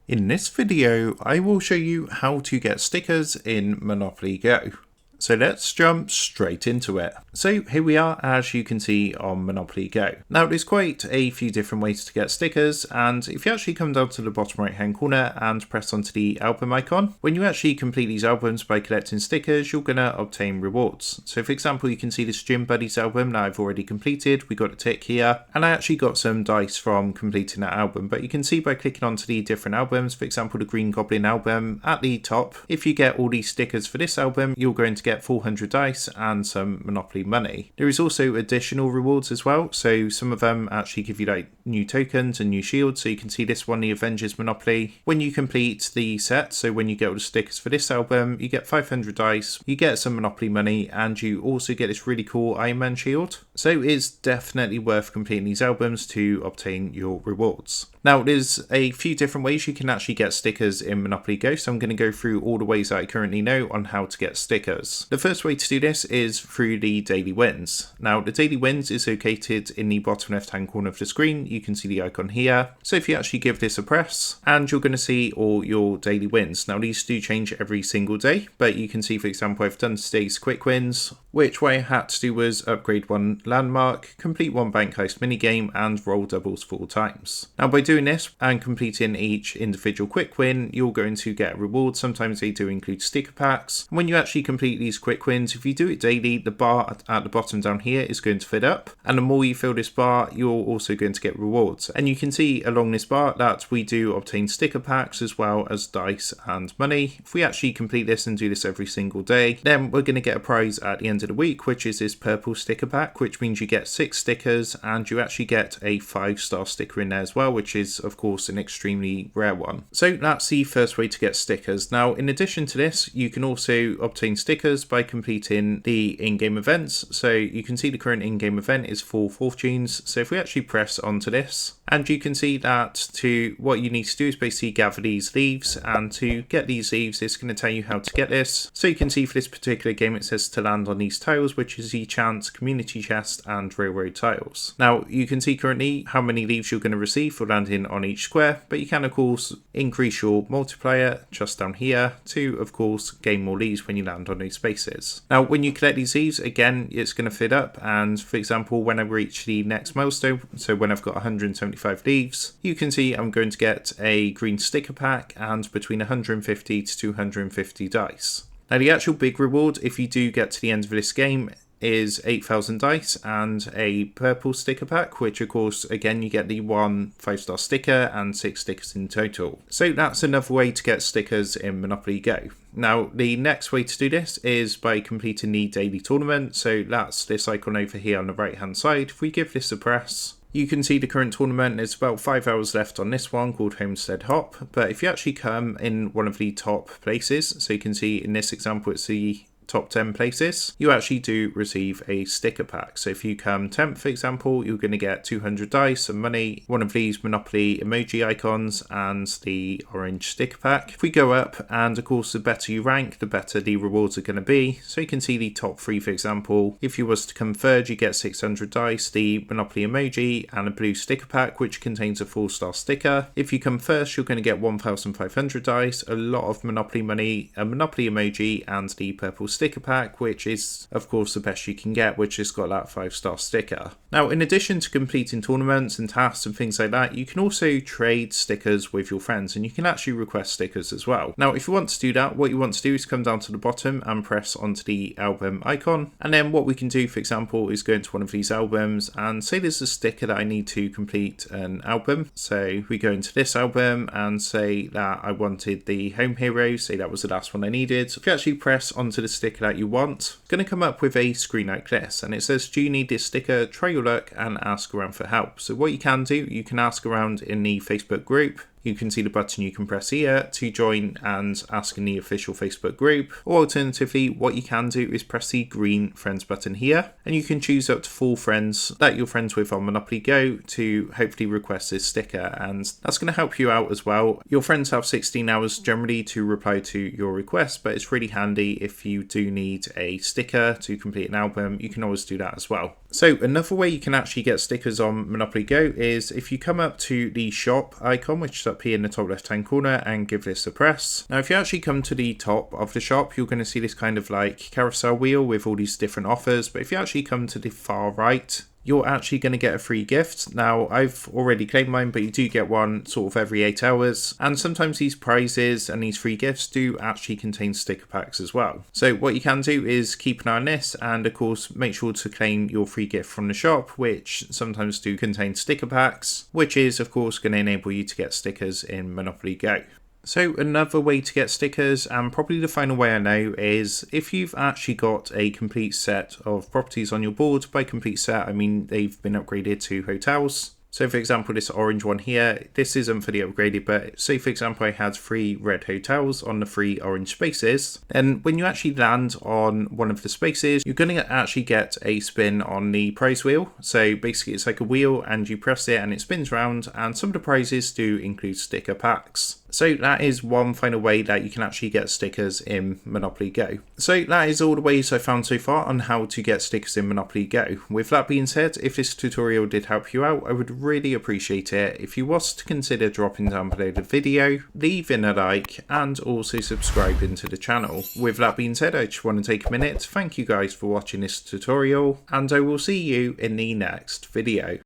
In this video, I will show you how to get stickers in Monopoly Go. So let's jump straight into it. So here we are, as you can see on Monopoly Go. Now there's quite a few different ways to get stickers, and if you actually come down to the bottom right hand corner and press onto the album icon, when you actually complete these albums by collecting stickers, you're going to obtain rewards. So for example, you can see this Gym Buddies album that I've already completed. We got a tick here, and I actually got some dice from completing that album. But you can see by clicking onto the different albums, for example the Green Goblin album at the top, if you get all these stickers for this album, you're going to get 400 dice and some Monopoly money. There is also additional rewards as well, so some of them actually give you like new tokens and new shields. So you can see this one, the Avengers Monopoly. When you complete the set, so when you get all the stickers for this album, you get 500 dice, you get some Monopoly money, and you also get this really cool Iron Man shield. So it's definitely worth completing these albums to obtain your rewards. Now there's a few different ways you can actually get stickers in Monopoly Go, so I'm going to go through all the ways that I currently know on how to get stickers. The first way to do this is through the daily wins. Now the daily wins is located in the bottom left hand corner of the screen. You can see the icon here. So if you actually give this a press, and you're going to see all your daily wins. Now these do change every single day, but you can see, for example, I've done today's quick wins, which what I had to do was upgrade one landmark, complete one bank heist minigame, and roll doubles 4 times. Now by doing this and completing each individual quick win, you're going to get a reward. Sometimes they do include sticker packs. When you actually complete these quick wins, if you do it daily, the bar at the bottom down here is going to fill up, and the more you fill this bar, you're also going to get rewards. And you can see along this bar that we do obtain sticker packs as well as dice and money. If we actually complete this and do this every single day, then we're going to get a prize at the end of the week, which is this purple sticker pack, which means you get 6 stickers and you actually get a 5-star sticker in there as well, which is of course an extremely rare one. So that's the first way to get stickers. Now in addition to this, you can also obtain stickers by completing the in-game events. So you can see the current in-game event is 4 fortunes. So if we actually press onto this, and you can see that what you need to do is basically gather these leaves, and to get these leaves it's going to tell you how to get this. So you can see for this particular game it says to land on these tiles, which is the chance, community chest and railroad tiles. Now you can see currently how many leaves you're going to receive for landing on each square, but you can of course increase your multiplier just down here to of course gain more leaves when you land on these spaces. Now when you collect these leaves, again it's going to fill up, and for example when I reach the next milestone, so when I've got 175 leaves, you can see I'm going to get a green sticker pack and between 150 to 250 dice. Now the actual big reward, if you do get to the end of this game, is 8,000 dice and a purple sticker pack, which of course again you get the 1 5-star sticker and 6 stickers in total. So that's another way to get stickers in Monopoly Go. Now the next way to do this is by completing the daily tournament. So that's this icon over here on the right hand side. If we give this a press, you can see the current tournament. There's about 5 hours left on this one called Homestead Hop, but if you actually come in one of the top places, so you can see in this example it's the top 10 places, you actually do receive a sticker pack. So if you come 10th, for example, you're going to get 200 dice and money, one of these Monopoly emoji icons, and the orange sticker pack. If we go up, and of course the better you rank, the better the rewards are going to be. So you can see the top 3, for example, if you was to come third, you get 600 dice, the Monopoly emoji, and a blue sticker pack, which contains a 4-star sticker. If you come first, you're going to get 1,500 dice, a lot of Monopoly money, a Monopoly emoji, and the purple sticker pack, which is of course the best you can get, which has got that 5-star sticker. Now in addition to completing tournaments and tasks and things like that, you can also trade stickers with your friends, and you can actually request stickers as well. Now if you want to do that, what you want to do is come down to the bottom and press onto the album icon, and then what we can do, for example, is go into one of these albums and say there's a sticker that I need to complete an album. So we go into this album and say that I wanted the home hero, say that was the last one I needed. So if you actually press onto the sticker that you want, it's going to come up with a screen like this, and it says, do you need this sticker? Try your luck and ask around for help. So what you can do, you can ask around in the Facebook group. You can see the button you can press here to join and ask in the official Facebook group, or alternatively what you can do is press the green friends button here, and you can choose up to 4 friends that you're friends with on Monopoly Go to hopefully request this sticker, and that's going to help you out as well. Your friends have 16 hours generally to reply to your request, but it's really handy if you do need a sticker to complete an album. You can always do that as well. So another way you can actually get stickers on Monopoly Go is if you come up to the shop icon, which is up here in the top left hand corner, and give this a press. Now if you actually come to the top of the shop, you're going to see this kind of like carousel wheel with all these different offers, but if you actually come to the far right, you're actually going to get a free gift. Now, I've already claimed mine, but you do get one sort of every 8 hours. And sometimes these prizes and these free gifts do actually contain sticker packs as well. So what you can do is keep an eye on this, and of course, make sure to claim your free gift from the shop, which sometimes do contain sticker packs, which is of course going to enable you to get stickers in Monopoly Go. So another way to get stickers, and probably the final way I know, is if you've actually got a complete set of properties on your board. By complete set, I mean they've been upgraded to hotels. So for example, this orange one here, this isn't for the upgraded, but say for example I had 3 red hotels on the 3 orange spaces, and when you actually land on one of the spaces, you're going to actually get a spin on the prize wheel. So basically it's like a wheel and you press it and it spins around, and some of the prizes do include sticker packs. So that is one final way that you can actually get stickers in Monopoly Go. So that is all the ways I found so far on how to get stickers in Monopoly Go. With that being said, if this tutorial did help you out, I would really appreciate it if you was to consider dropping down below the video, leaving a like, and also subscribing to the channel. With that being said, I just want to take a minute to thank you guys for watching this tutorial, and I will see you in the next video.